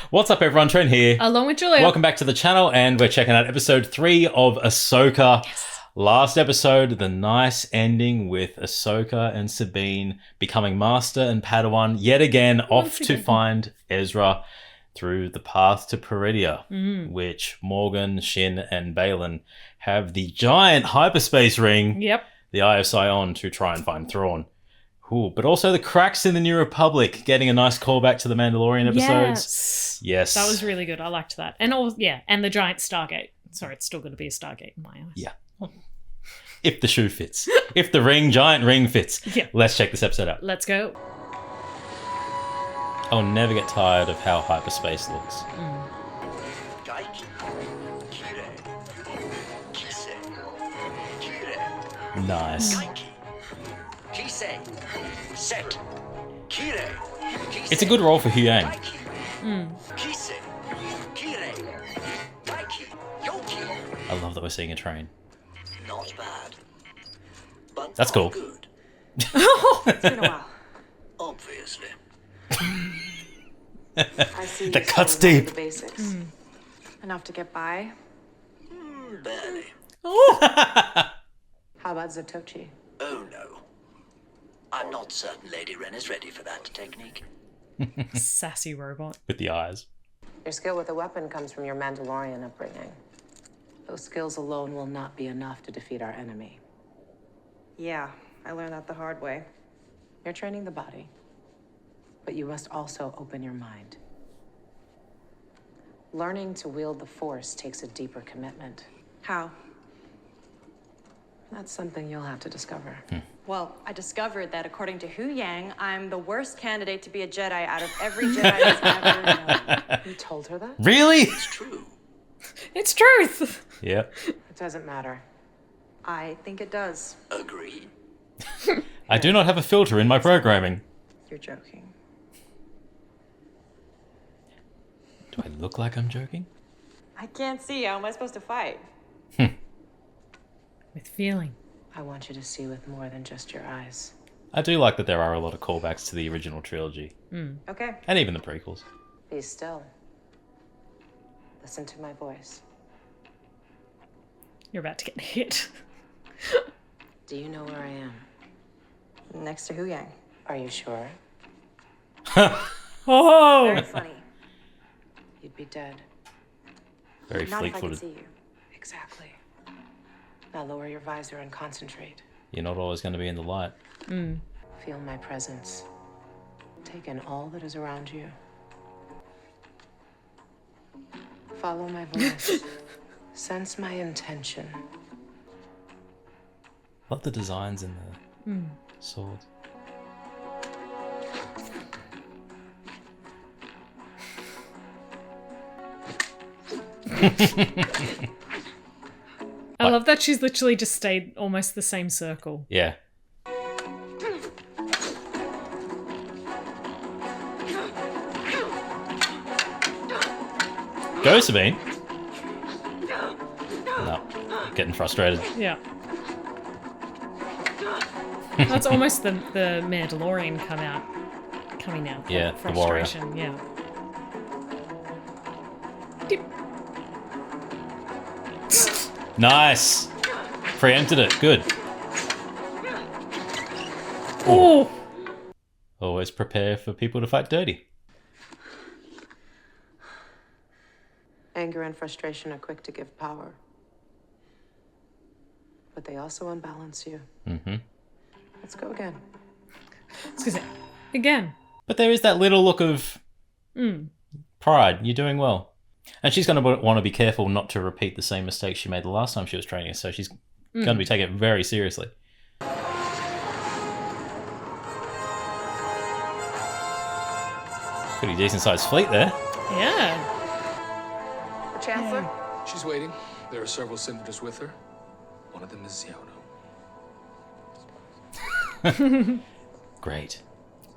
What's up, everyone? Trent here. Along with Julia. Welcome back to the channel, and we're checking out episode 3 of Ahsoka. Yes. Last episode, the nice ending with Ahsoka and Sabine becoming Master and Padawan yet again, off to find Ezra through the path to Peridia, which Morgan, Shin, and Balin have the giant hyperspace ring, the Eye of Sion, to try and find Thrawn. Ooh, but also the cracks in the New Republic, getting a nice callback to the Mandalorian episodes. Yes. That was really good. I liked that. And and the giant Stargate. Sorry, it's still going to be a Stargate in my eyes. Yeah. If the shoe fits. If the giant ring fits. Yeah. Let's check this episode out. Let's go. I'll never get tired of how hyperspace looks. Nice. It's a good role for Hu Yang. I love that we're seeing a train. Not bad. But that's cool. Good. It's been a while. Obviously. I see The you cut's still know deep. The basics. Enough to get by. Barely. How about Zatochi? Oh no. I'm not certain Lady Wren is ready for that technique. Sassy robot. With the eyes. Your skill with a weapon comes from your Mandalorian upbringing. Those skills alone will not be enough to defeat our enemy. Yeah, I learned that the hard way. You're training the body, but you must also open your mind. Learning to wield the Force takes a deeper commitment. How? That's something you'll have to discover. Well, I discovered that according to Hu Yang, I'm the worst candidate to be a Jedi out of every Jedi that's ever known. You told her that? Really? It's true. It's truth. Yeah. It doesn't matter. I think it does. Agreed. I do not have a filter in my programming. You're joking. Do I look like I'm joking? I can't see. How am I supposed to fight? With feeling. I want you to see with more than just your eyes. I do like that there are a lot of callbacks to the original trilogy. Okay. And even the prequels. Be still. Listen to my voice. You're about to get hit. Do you know where I am? Next to Hu Yang. Are you sure? Oh! Very funny. You'd be dead. Very Not if I can fleet-footed. see you. Exactly. Now lower your visor and concentrate. You're not always going to be in the light. Feel my presence. Take in all that is around you. Follow my voice. Sense my intention. Love the designs in the swords. I love that she's literally just stayed almost the same circle. Yeah. Go, Sabine. No, getting frustrated. Yeah. That's almost the Mandalorian coming out. Yeah, the warrior. Frustration, yeah. Dip. Nice. Preempted it. Good. Oh! Always prepare for people to fight dirty. Anger and frustration are quick to give power. But they also unbalance you. Let's go again. Excuse me. Again. But there is that little look of pride. You're doing well. And she's going to want to be careful not to repeat the same mistakes she made the last time she was training, so she's going to be taking it very seriously. Pretty decent sized fleet there. Yeah. The Chancellor? She's waiting. There are several senators with her. One of them is Ziono. Great.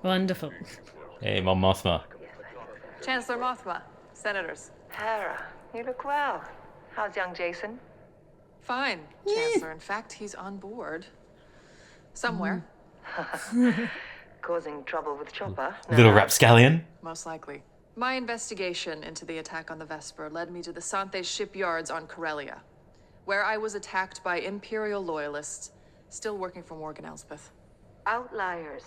Wonderful. Hey, Mon Mothma. Chancellor Mothma, senators. Hera, you look well. How's young Jason? Fine, Chancellor. In fact, he's on board. Somewhere. Causing trouble with Chopper? Little rapscallion. Most likely. My investigation into the attack on the Vesper led me to the Santhe shipyards on Corellia, where I was attacked by Imperial loyalists still working for Morgan Elspeth. Outliers.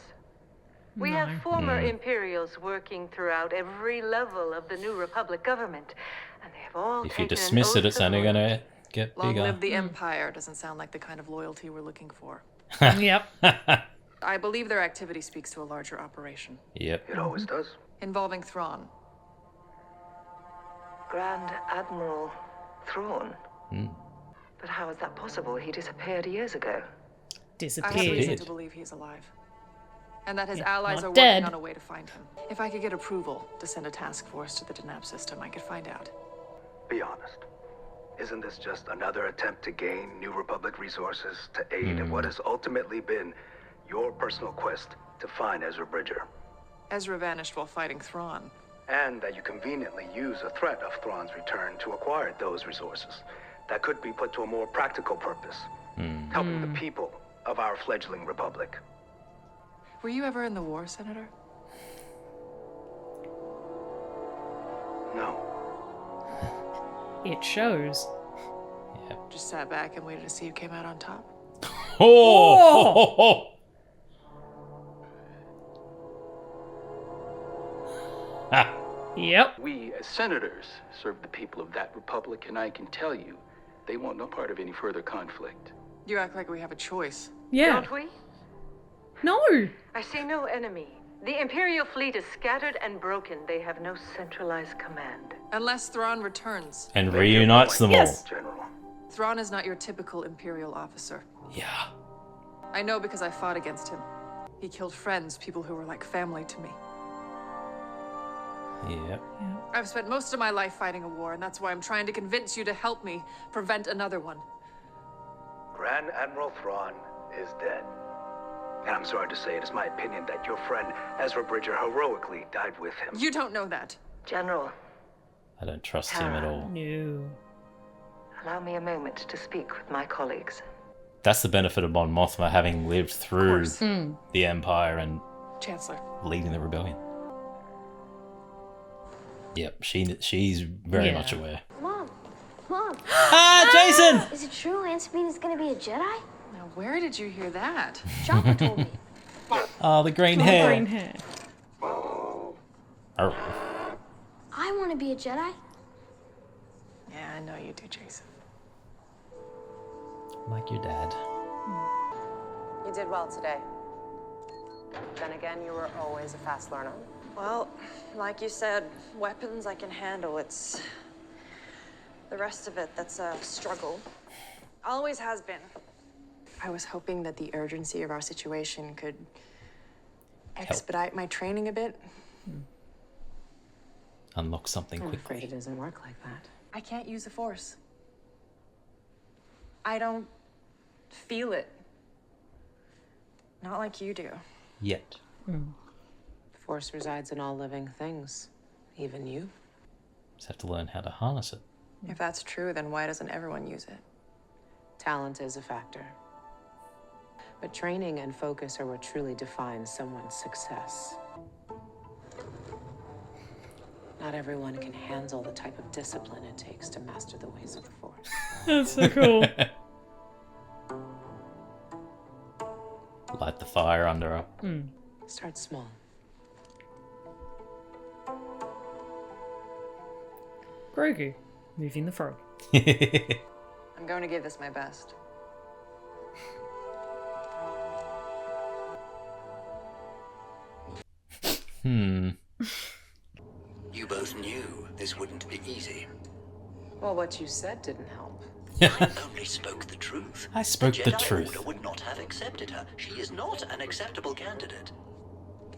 We have former Imperials working throughout every level of the New Republic government, and they have all If taken you dismiss an it, oath it's of only going loyalty. to get Long bigger. live the Empire doesn't sound like the kind of loyalty we're looking for. Yep. I believe their activity speaks to a larger operation Yep. It always does. involving Thrawn. Grand Admiral Thrawn. But how is that possible? He disappeared years ago. I have Disappeared. reason Disappeared. to believe he's alive. And that his Yeah, allies not are dead. working on a way to find him. If I could get approval to send a task force to the Denab system, I could find out. Be honest. Isn't this just another attempt to gain New Republic resources to aid in what has ultimately been your personal quest to find Ezra Bridger? Ezra vanished while fighting Thrawn. And that you conveniently use a threat of Thrawn's return to acquire those resources that could be put to a more practical purpose, helping the people of our fledgling republic. Were you ever in the war, Senator? No. It shows. Just sat back and waited to see who came out on top? Oh! Yep. We, as senators, serve the people of that republic, and I can tell you, they want no part of any further conflict. You act like we have a choice. Yeah. Don't we? No. I see no enemy. The Imperial fleet is scattered and broken. They have no centralized command. Unless Thrawn returns. And reunites them Yes. General. Thrawn is not your typical Imperial officer. all. Yeah. I know because I fought against him. He killed friends, people who were like family to me. Yep. I've spent most of my life fighting a war, and that's why I'm trying to convince you to help me prevent another one. Grand Admiral Thrawn is dead. And I'm sorry to say it is my opinion that your friend Ezra Bridger heroically died with him. You don't know that. General, I don't trust him at all. No. allow me a moment to speak with my colleagues. That's the benefit of Mon Mothma, having lived through course. the Empire and Chancellor. leading the rebellion. Yep, she's very Yeah. much aware. Mom, Ah, Jason! is it true Aunt Sabine is gonna be a Jedi? Now, where did you hear that? Chopper told me. Oh, the green hair. Green hair. Oh. I want to be a Jedi. Yeah, I know you do, Jason. Like your dad. You did well today. Then again, you were always a fast learner. Well, like you said, weapons I can handle. It's the rest of it that's a struggle. Always has been. I was hoping that the urgency of our situation could expedite my training a bit. Unlock something I'm quickly. afraid it doesn't work like that. I can't use the Force. I don't feel it. Not like you do. Yet. Force resides in all living things, even you. Just have to learn how to harness it. If that's true, then why doesn't everyone use it? Talent is a factor. But training and focus are what truly defines someone's success. Not everyone can handle the type of discipline it takes to master the ways of the Force. That's so cool. Light the fire under her. Start small. Grogu, moving the frog. I'm going to give this my best. You both knew this wouldn't be easy. Well, what you said didn't help. I only spoke the truth. I spoke the Jedi truth. Order would not have accepted her. She is not an acceptable candidate.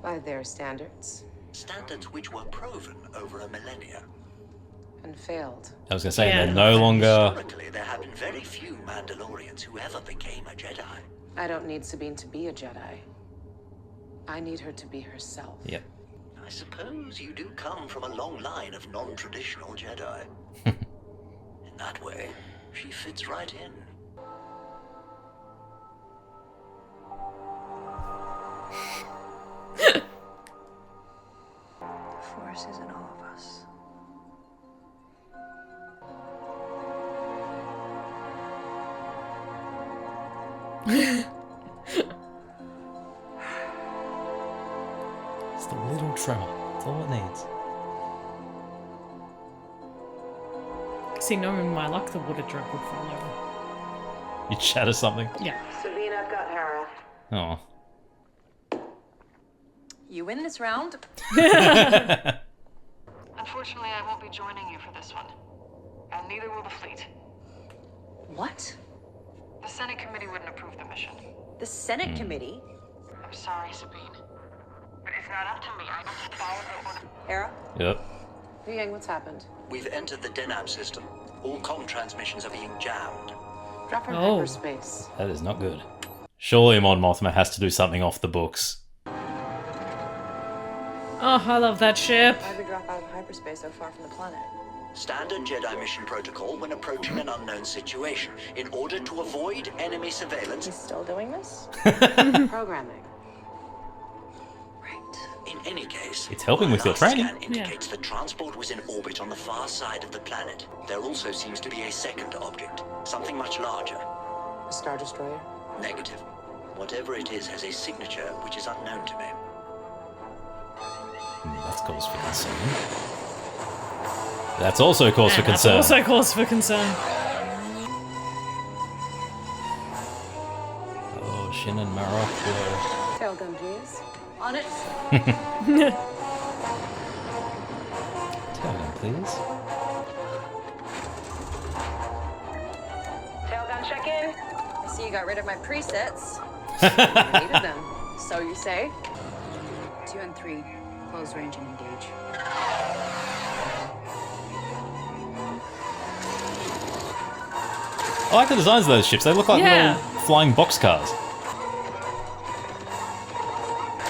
By their standards. Standards which were proven over a millennia. And failed. I was going to say, Yeah. they're no longer... Historically, there have been very few Mandalorians who ever became a Jedi. I don't need Sabine to be a Jedi. I need her to be herself. Yep. I suppose you do come from a long line of non-traditional Jedi. In that way, she fits right in. Force is in all of us. Just a little tremor. That's all it needs. See, knowing my luck, the water drug would fall over. You shatter something. Yeah. Sabine, I've got Hera. Oh. You win this round. Unfortunately, I won't be joining you for this one. And neither will the fleet. What? The Senate committee wouldn't approve the mission. The Senate committee? I'm sorry, Sabine. But it's not up to me. I just follow the order. Hera? Yep. Yang, what's happened? We've entered the Denab system. All comm transmissions are being jammed. Drop her in Oh. hyperspace. That is not good. Surely Mon Mothma has to do something off the books. Oh, I love that ship. Why'd we drop out of hyperspace so far from the planet? Standard Jedi mission protocol when approaching an unknown situation. In order to avoid enemy surveillance. He's still doing this? Programming. Right. In any case, It's helping with our your training. scan indicates the transport was in orbit on the far side of the planet. There also seems to be a second object, something much larger. A Star Destroyer? Negative. Whatever it is has a signature which is unknown to me. That's cause for concern. That's also cause for That's concern. also cause for concern. Oh, Shin and Marok were... Tailgun, please. On it. Tell them, please. Tailgun check in. I see you got rid of my presets. I needed them. So you say? 2 and 3. Close range and engage. I like the designs of those ships. They look like little flying boxcars.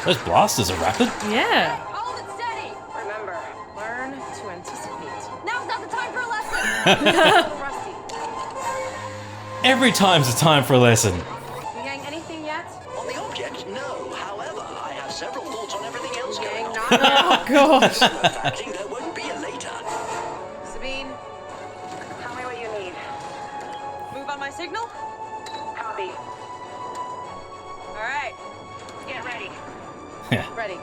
Those blasters are rapid. Yeah. Hold it steady. Remember, learn to anticipate. Now's not the time for a lesson. Rusty. Every time's a time for a lesson. Yang, anything yet? On the object, no. However, I have several thoughts on everything else going on. Oh, gosh. Facting there won't be a later. Sabine, tell me what you need. Move on my signal? Copy. All right. Get ready. Ready.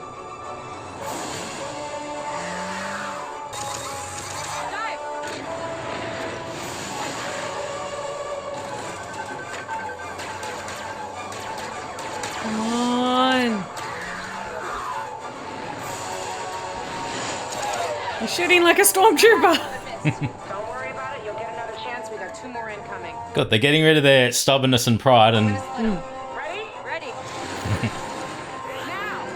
Dive. Come on. You're shooting like a stormtrooper. Don't worry about it. You'll get another chance. We got 2 more incoming. God, they're getting rid of their stubbornness and pride and... Ready? Ready. Now!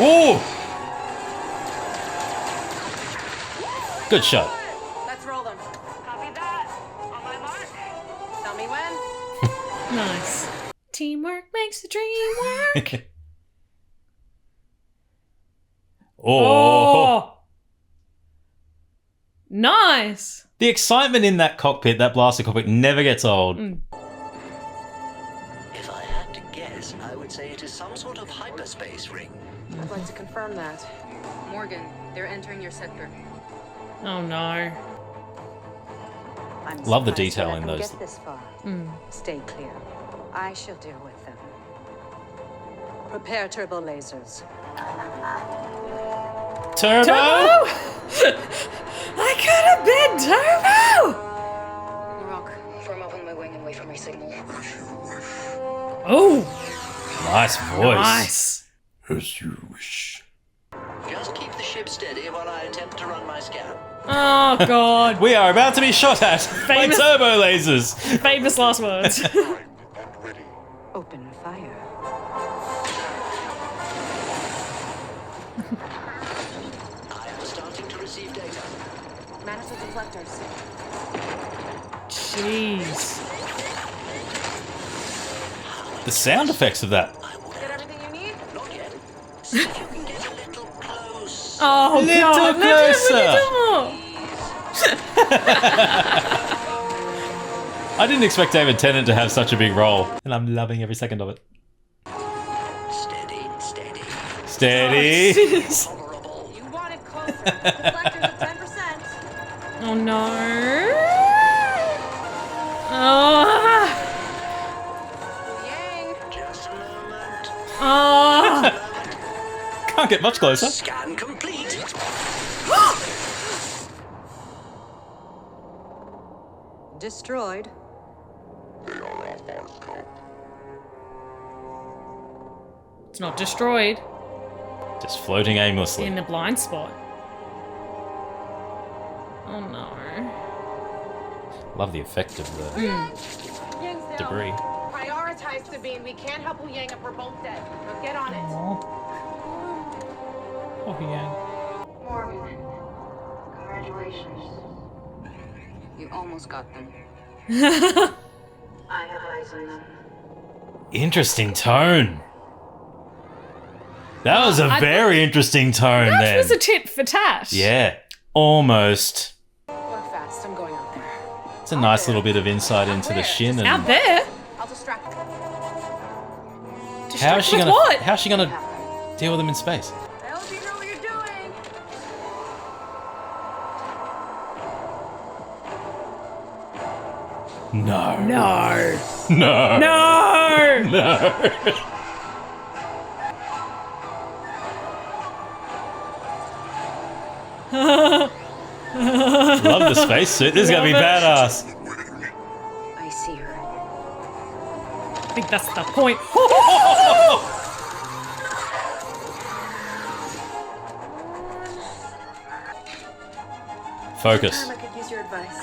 Ooh! Good shot. Let's roll them. Copy that. On my mark. Tell me when. Nice. Teamwork makes the dream work. Oh. Nice. The excitement in that cockpit, that blaster cockpit, never gets old. If I had to guess, I would say it is some sort of hyperspace ring. I'd like to confirm that. Morgan, they're entering your sector. Oh no. I'm Love the surprised detail you in let them those. Get this far. Stay clear. I shall deal with them. Prepare turbo lasers. Turbo? I could have been Turbo! Rock, form up on my wing and wait for my signal. Oh, Nice voice. nice. As you wish. Just keep the ship steady while I attempt to run my scan. Oh, God. We are about to be shot at by Famous- turbo lasers. Famous last words. Open fire. I am starting to receive data. Manage the deflectors. Jeez. The sound effects of that. Get everything you need? Not yet. See if you can get a little close. Oh, Little God. closer. Little more. I didn't expect David Tennant to have such a big role, and I'm loving every second of it. Steady, steady. Steady. Tolerable. You want Deflectors at 10%. Oh no. Oh. Yang. Just a moment. Oh. Can't get much closer. Scan complete. Destroyed. It's not destroyed. Just floating aimlessly. In the blind spot. Oh no. Love the effect of the debris. Prioritize Sabine. We can't help Wu Yang if we're both dead. Now get on it. Oh, yeah. Morgan, congratulations. You almost got them. I have eyes on them. Interesting tone. That was a very interesting tone That then. was a tit for tat. Yeah, almost. Work fast. I'm going out there. It's a nice little bit of insight into the shin. And Out there? I'll distract them. How is she with gonna? what? How's she gonna deal with them in space? I hope you know what you're doing. No. No. No. No. No. Love the spacesuit. This is gonna be badass. I see her. I think that's the point. Focus. I could use your advice.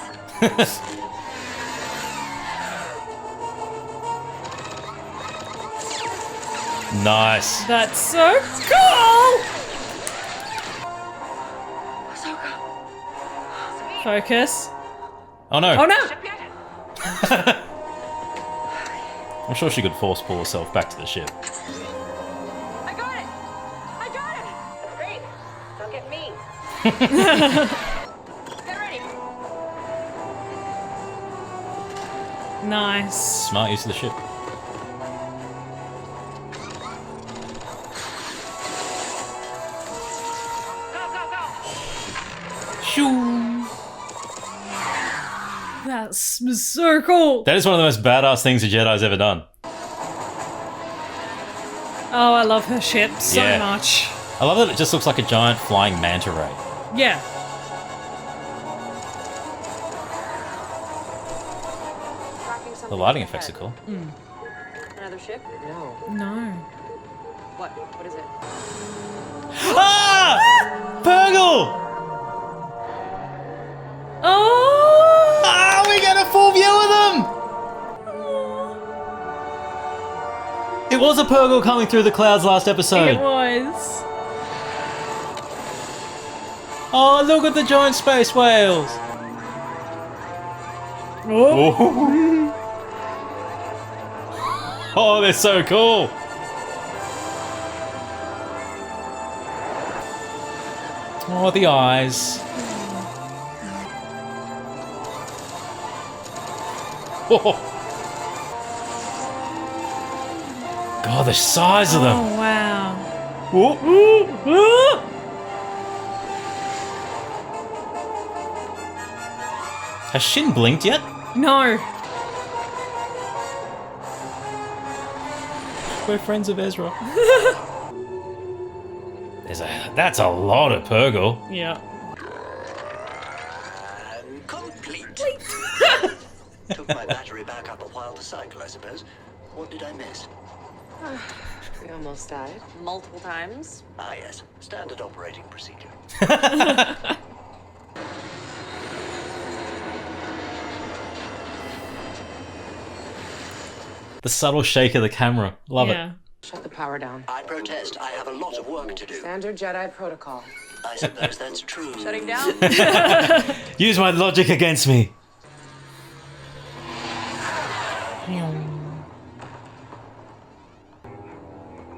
Nice. That's so cool. Focus. Oh no. Oh no. I'm sure she could force pull herself back to the ship. I got it. I got it. Great. Don't get me. Get ready. Nice. Smart use of the ship. Shoo. That's so cool. That is one of the most badass things a Jedi's ever done. Oh, I love her ship so Yeah. much. I love that it just looks like a giant flying manta ray. Yeah. The lighting effects are cool. Another ship? No. No. What? What is it? Ah! Purgle! Oh! Ah, we get a full view of them! It was a Purgle coming through the clouds last episode. It was. Oh, look at the giant space whales. Oh. Oh, they're so cool. Oh, the eyes. Oh. God, the size of them. Oh, wow. Has Shin blinked yet? No. We're friends of Ezra. That's a lot of Purgle. Yeah. And complete. Took my battery back up a while to cycle, I suppose. What did I miss? We almost died. Multiple times. Ah, yes. Standard operating procedure. The subtle shake of the camera. Love it. Shut the power down. I protest. I have a lot of work to do. Standard Jedi protocol. I suppose that's true. Shutting down. Use my logic against me.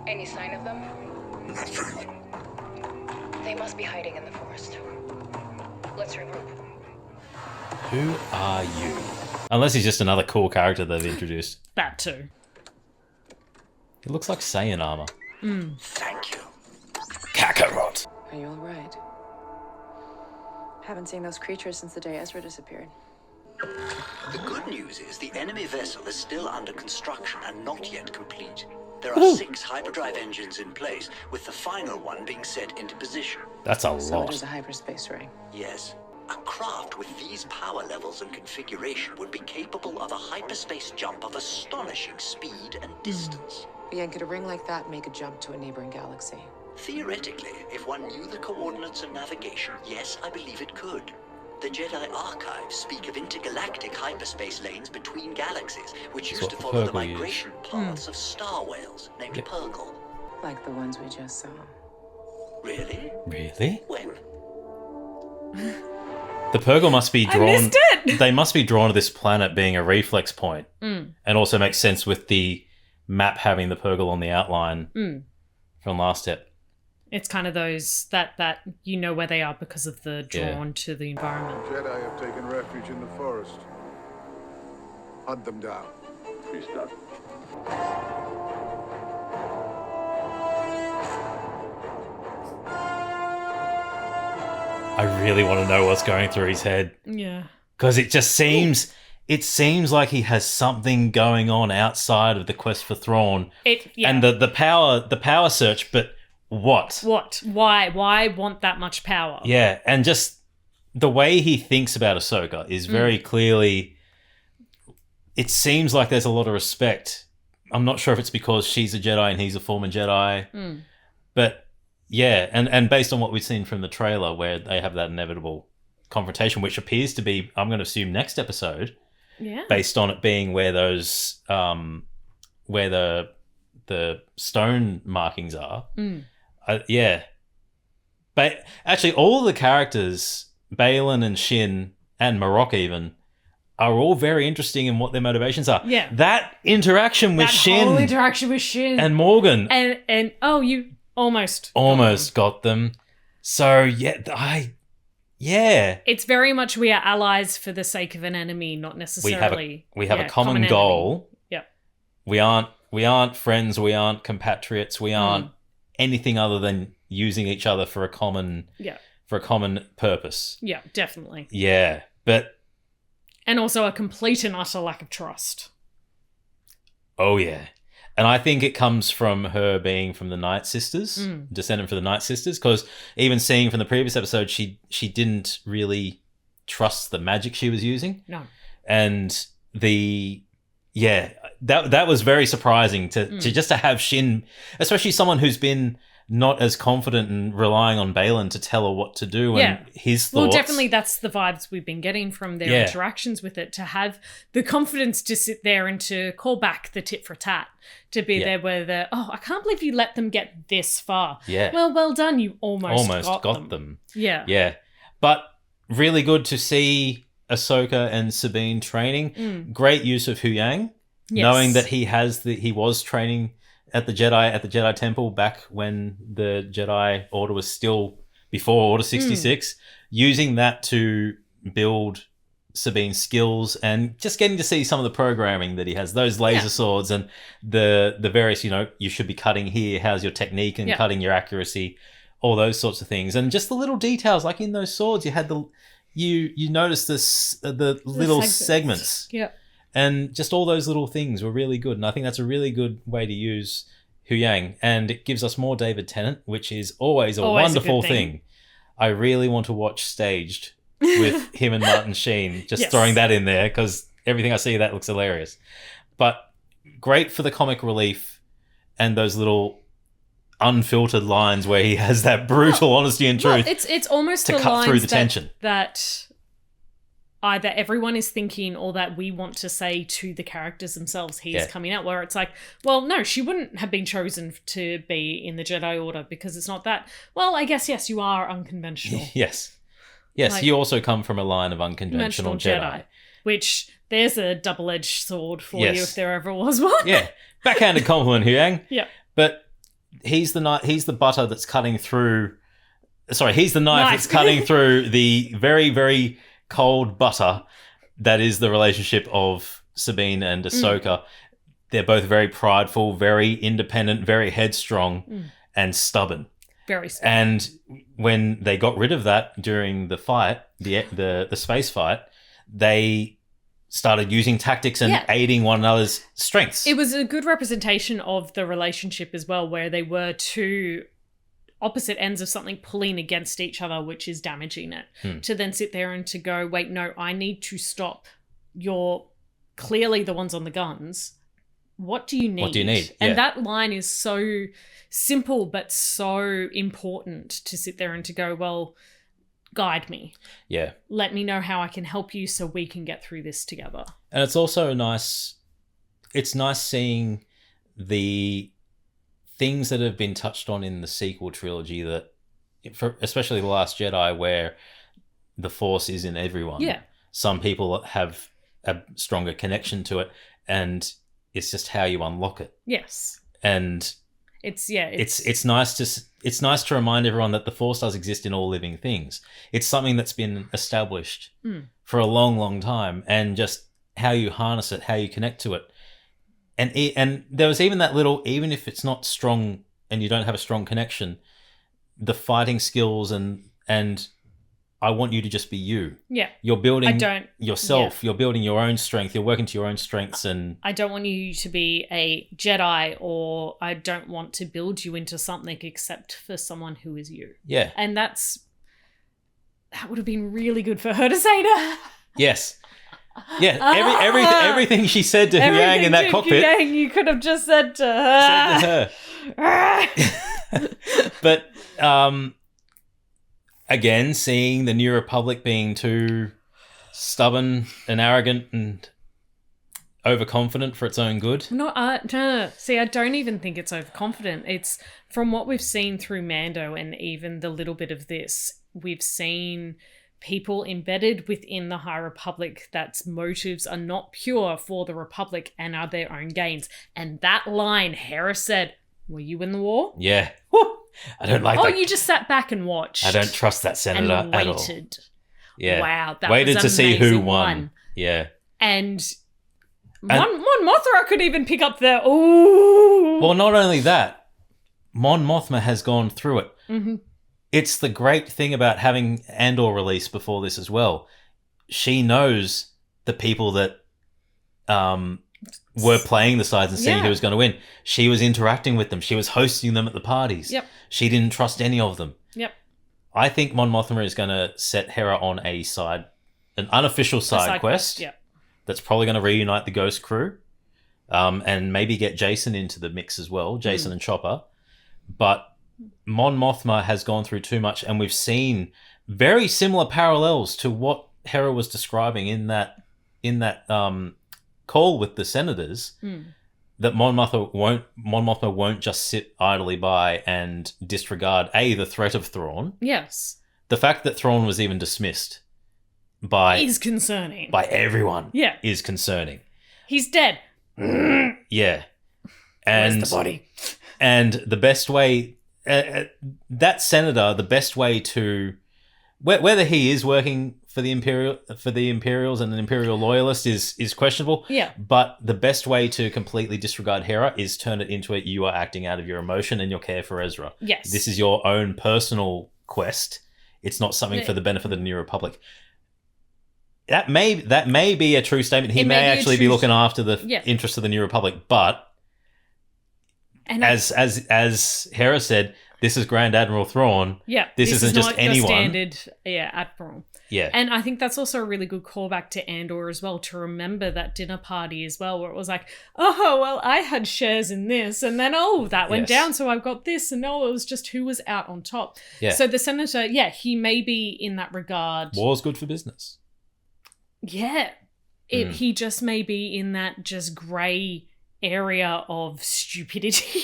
Any sign of them? They must be hiding in the forest. Let's regroup. Who are you? Unless he's just another cool character they've introduced. That too. It looks like Saiyan armor. Thank you. Kakarot. Are you all right? Haven't seen those creatures since the day Ezra disappeared. The good news is the enemy vessel is still under construction and not yet complete. There are 6 hyperdrive engines in place, with the final one being set into position. That's a So lot. it is a hyperspace ring. Yes. A craft with these power levels and configuration would be capable of a hyperspace jump of astonishing speed and distance. And could a ring like that make a jump to a neighboring galaxy? Theoretically, if one knew the coordinates and navigation, yes, I believe it could. The Jedi archives speak of intergalactic hyperspace lanes between galaxies, which used to follow the migration paths of star whales named Purgle. Like the ones we just saw. Really? Really? When? The Purgle must be drawn. I missed it! They must be drawn to this planet being a reflex point, and also makes sense with the map having the Purgle on the outline from last step. It's kind of those that you know where they are because of the drawn to the environment. Jedi have taken refuge in the forest. Hunt them down. Please not. I really want to know what's going through his head. Yeah. Because it just seems... It seems like he has something going on outside of the quest for Thrawn. And the power search, but what? What? Why? Why want that much power? Yeah, and just the way he thinks about Ahsoka is very clearly... It seems like there's a lot of respect. I'm not sure if it's because she's a Jedi and he's a former Jedi. But yeah, and based on what we've seen from the trailer where they have that inevitable confrontation, which appears to be, I'm going to assume, next episode. Yeah. Based on it being where those where the stone markings are. Yeah. But actually all of the characters, Balin and Shin and Marok even, are all very interesting in what their motivations are. Yeah. That interaction with Shin. Whole interaction with Shin. And Morgan. And you almost got them. So yeah. It's very much we are allies for the sake of an enemy, not necessarily. We have a common goal. Yeah. We aren't friends, we aren't compatriots, we aren't anything other than using each other for a common purpose. Yeah, definitely. Yeah. And also a complete and utter lack of trust. Oh yeah. And I think it comes from her being from the Night Sisters, descendant from the Night Sisters, because even seeing from the previous episode, she didn't really trust the magic she was using. No. And that was very surprising to just to have Shin, especially someone who's been not as confident and relying on Balin to tell her what to do and his thoughts. Well, definitely that's the vibes we've been getting from their interactions with it, to have the confidence to sit there and to call back the tit for tat, to be there where I can't believe you let them get this far. Yeah. Well done. You almost got them. Yeah. Yeah. But really good to see Ahsoka and Sabine training. Great use of Hu Yang, knowing that he was training at the Jedi Temple back when the Jedi Order was still before Order 66, using that to build Sabine's skills and just getting to see some of the programming that he has, those laser swords and the various, you should be cutting here, how's your technique and cutting your accuracy, all those sorts of things. And just the little details, like in those swords, you had you noticed the little segments. Yeah. And just all those little things were really good. And I think that's a really good way to use Hu Yang. And it gives us more David Tennant, which is always a wonderful thing. I really want to watch Staged with him and Martin Sheen. Just throwing that in there because everything I see that looks hilarious. But great for the comic relief and those little unfiltered lines where he has that brutal honesty and truth. It's almost to the cut lines through the tension. that either everyone is thinking or that we want to say to the characters themselves he's coming out, where it's like, well, no, she wouldn't have been chosen to be in the Jedi Order because it's not that. Well, I guess, yes, you are unconventional. Yes, you also come from a line of unconventional Jedi. Which, there's a double-edged sword for you if there ever was one. Yeah, backhanded compliment, Hu Yang. Yeah. But he's the butter that's cutting through... Sorry, he's the knife that's cutting through the very, very cold butter that is the relationship of Sabine and Ahsoka. They're both very prideful, very independent, very headstrong, and stubborn. Very smart. And when they got rid of that during the fight, the space fight, they started using tactics and aiding one another's strengths. It was a good representation of the relationship as well, where they were two opposite ends of something pulling against each other, which is damaging it. To then sit there and to go, wait, no, I need to stop. You're clearly the ones on the guns. What do you need? What do you need? And that line is so simple but so important to sit there and to go, well, guide me. Yeah. Let me know how I can help you so we can get through this together. And it's also nice. It's nice seeing the things that have been touched on in the sequel trilogy, that, especially The Last Jedi, where the Force is in everyone. Yeah. Some people have a stronger connection to it, and it's just how you unlock it. Yes. And it's nice to remind everyone that the Force does exist in all living things. It's something that's been established for a long, long time, and just how you harness it, how you connect to it. And there was even that little, even if it's not strong and you don't have a strong connection, the fighting skills and I want you to just be you. Yeah. You're building Yeah. yourself. You're building your own strength. You're working to your own strengths. And I don't want you to be a Jedi, or I don't want to build you into something except for someone who is you. Yeah. And that would have been really good for her to say to. Yes. Yeah. Everything she said to Huyang in that cockpit. Huyang, you could have just said to her. But again, seeing the New Republic being too stubborn and arrogant and overconfident for its own good. No. See, I don't even think it's overconfident. It's from what we've seen through Mando and even the little bit of this, we've seen people embedded within the High Republic that's motives are not pure for the Republic and are their own gains. And that line, Hera said, were you in the war? Yeah. I don't like that. Oh, you just sat back and watched. I don't trust that senator and at all. waited. Yeah. Wow, that waited was to see who amazing won. one. Yeah. And Mon Mothma could even pick up the ooh. Well, not only that, Mon Mothma has gone through it. Mm-hmm. It's the great thing about having Andor release before this as well. She knows the people that were playing the sides and seeing who was going to win. She was interacting with them. She was hosting them at the parties. Yep. She didn't trust any of them. Yep. I think Mon Mothma is going to set Hera on an unofficial side quest. Yep. That's probably going to reunite the Ghost crew, and maybe get Jason into the mix as well, Jason and Chopper. But Mon Mothma has gone through too much, and we've seen very similar parallels to what Hera was describing in that call with the senators. That Mon Mothma won't just sit idly by and disregard the threat of Thrawn. Yes. The fact that Thrawn was even dismissed is concerning. By everyone. Yeah. Is concerning. He's dead. Yeah. And where's the body? And the best way that senator, the best way to whether he is working for the Imperials and an Imperial loyalist is questionable. Yeah. But the best way to completely disregard Hera is turn it into you are acting out of your emotion and your care for Ezra. Yes. This is your own personal quest. It's not something for the benefit of the New Republic. That may be a true statement. He may actually be looking after the interests of the New Republic, but as Hera said, this is Grand Admiral Thrawn. Yeah, this isn't just anyone. Standard, admiral. Yeah, and I think that's also a really good callback to Andor as well, to remember that dinner party as well, where it was like, oh well, I had shares in this, and then that went down, so I've got this, and it was just who was out on top. Yeah. So the senator, he may be in that regard. War's good for business. Yeah, he just may be in that just grey area of stupidity.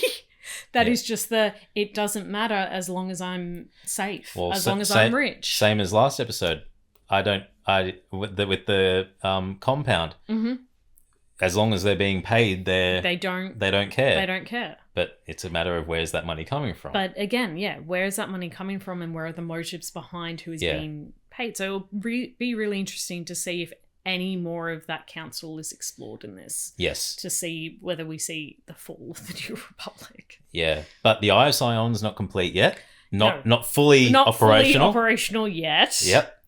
That is just it doesn't matter as long as I'm safe, as long as I'm rich. Same as last episode. With the compound. Mm-hmm. As long as they're being paid, they don't care. They don't care. But it's a matter of where's that money coming from. But again, where is that money coming from, and where are the motives behind who is being paid? So it'll be really interesting to see if any more of that council is explored in this. Yes. To see whether we see the fall of the New Republic. Yeah. But the Eye of Sion's not complete yet. not fully operational. Fully operational yet. Yep.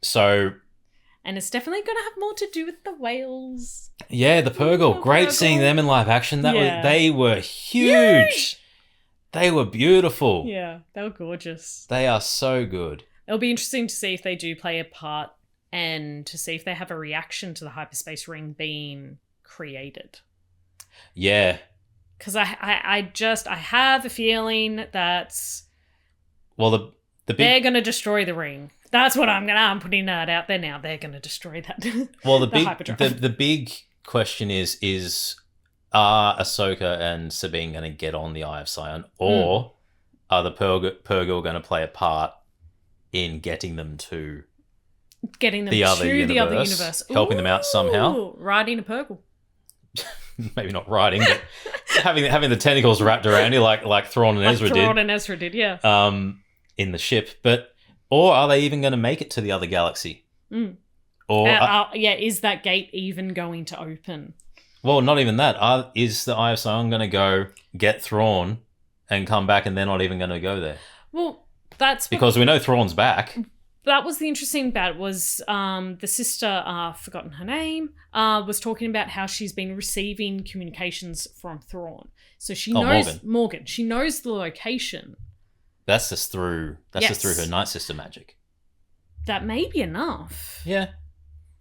So. And it's definitely going to have more to do with the whales. Yeah, the Purgle. Great seeing them in live action. They were huge. They were beautiful. Yeah, they were gorgeous. They are so good. It'll be interesting to see if they do play a part and to see if they have a reaction to the hyperspace ring being created. Yeah. Because I have a feeling that the big, they're going to destroy the ring. That's what I'm putting that out there now. They're going to destroy that. Well, the big question is are Ahsoka and Sabine going to get on the Eye of Sion, or are the Purgle going to play a part in getting them to the other universe, helping them out somehow, riding a Purgle? Maybe not riding, but having the tentacles wrapped around you like Thrawn and Ezra did. Thrawn and Ezra did, yeah. In the ship, or are they even going to make it to the other galaxy? Or is that gate even going to open? Well, not even that. Is the Eye of Sion going to go get Thrawn and come back, and they're not even going to go there? Well, that's because we know Thrawn's back. That was the interesting bit. Was the sister, forgotten her name, was talking about how she's been receiving communications from Thrawn, so she knows Morgan. She knows the location. That's just through her Night Sister magic. That may be enough. Yeah.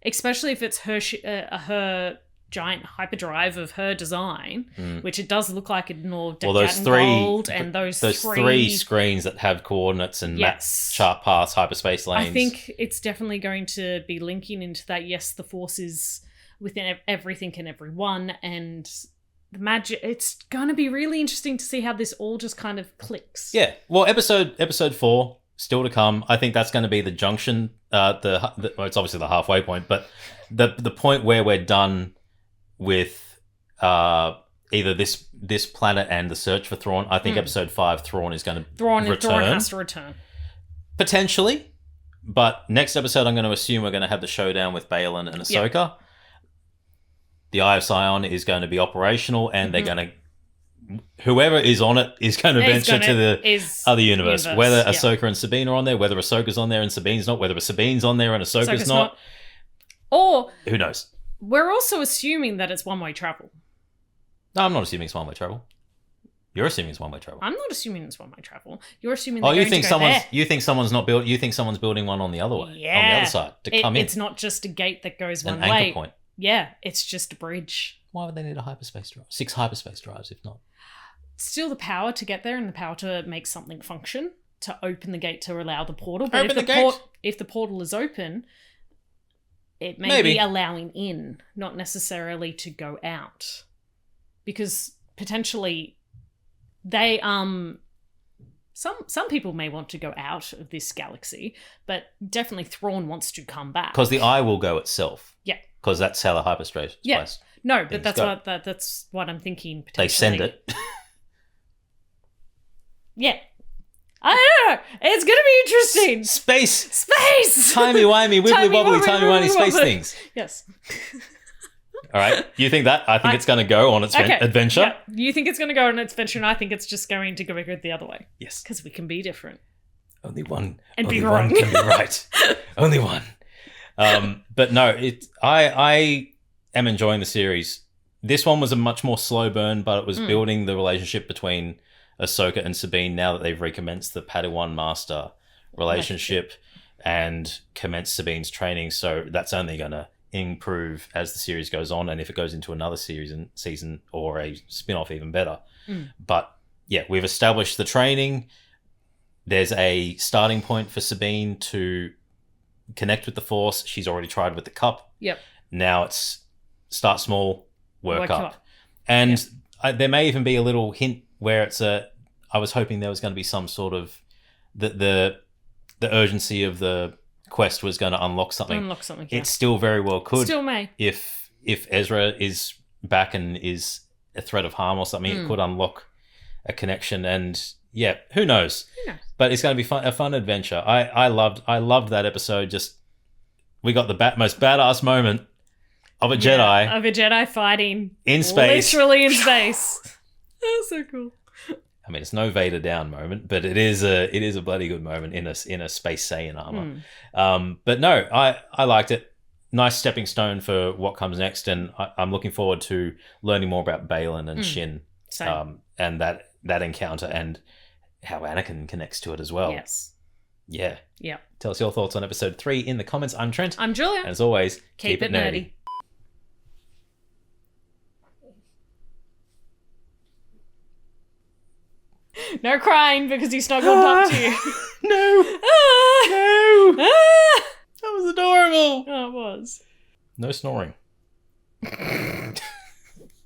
Especially if it's her giant hyperdrive of her design, which it does look like it all decked out in gold, and those three screens that have coordinates and map chart paths, hyperspace lanes. I think it's definitely going to be linking into that. Yes, the Force is within everything and everyone, and the magic. It's going to be really interesting to see how this all just kind of clicks. Yeah. Well, episode 4 still to come. I think that's going to be the junction. It's obviously the halfway point, but the point where we're done with either this planet and the search for Thrawn. I think episode 5, Thrawn is going to return. Thrawn has to return. Potentially. But next episode, I'm going to assume we're going to have the showdown with Baylan and Ahsoka. Yep. The Eye of Sion is going to be operational, and they're going to... Whoever is on it is going to venture to the other universe. Whether Ahsoka and Sabine are on there, whether Ahsoka's on there and Sabine's not, whether Sabine's on there and Ahsoka's not. Or... Who knows? We're also assuming that it's one-way travel. No, I'm not assuming it's one-way travel. You're assuming it's one-way travel. I'm not assuming it's one-way travel. You're assuming you think someone's not built. You think someone's building one on the other way, on the other side to come in. It's not just a gate that goes one way. An anchor point. Yeah, it's just a bridge. Why would they need a hyperspace drive? 6 hyperspace drives, if not. Still the power to get there and the power to make something function, to open the gate to allow the portal. But if the portal is open, it may be allowing in, not necessarily to go out. Because potentially they some people may want to go out of this galaxy, but definitely Thrawn wants to come back. Because the eye will go itself. Yeah. Because that's how the hyperspace No, but that's what I'm thinking potentially. They send it. Yeah. I don't know. It's going to be interesting. Space. Timey-wimey, wibbly-wobbly, timey-wimey space things. Yes. All right. You think that? I think it's going to go on its adventure. Yeah. You think it's going to go on its adventure, and I think it's just going to go the other way. Yes. Because we can be different. Only one. And only be one wrong. can be right. Only one. But no, I am enjoying the series. This one was a much more slow burn, but it was building the relationship between Ahsoka and Sabine now that they've recommenced the Padawan Master relationship and commenced Sabine's training. So that's only going to improve as the series goes on, and if it goes into another season or a spin-off, even better. But yeah, we've established the training. There's a starting point for Sabine to connect with the Force. She's already tried with the cup. Yep. Now it's start small, work up. And there may even be a little hint where I was hoping there was going to be some sort of the urgency of the quest was going to unlock something. Yeah. It still very well could. Still may. If Ezra is back and is a threat of harm or something, it could unlock a connection. And yeah, who knows? But it's going to be a fun adventure. I loved that episode. Just we got the most badass moment of a Jedi. Of a Jedi fighting in space. Literally in space. That was so cool. I mean, it's no Vader down moment, but it is a bloody good moment in a Space Saiyan armor. But no, I liked it. Nice stepping stone for what comes next, and I'm looking forward to learning more about Baylan and Shin, and that encounter and how Anakin connects to it as well. Yes. Yeah. Yeah. Tell us your thoughts on episode 3 in the comments. I'm Trent. I'm Julia. And as always, keep it nerdy. No crying because he snuggled up to you. No. No. That was adorable. Oh, it was. No snoring.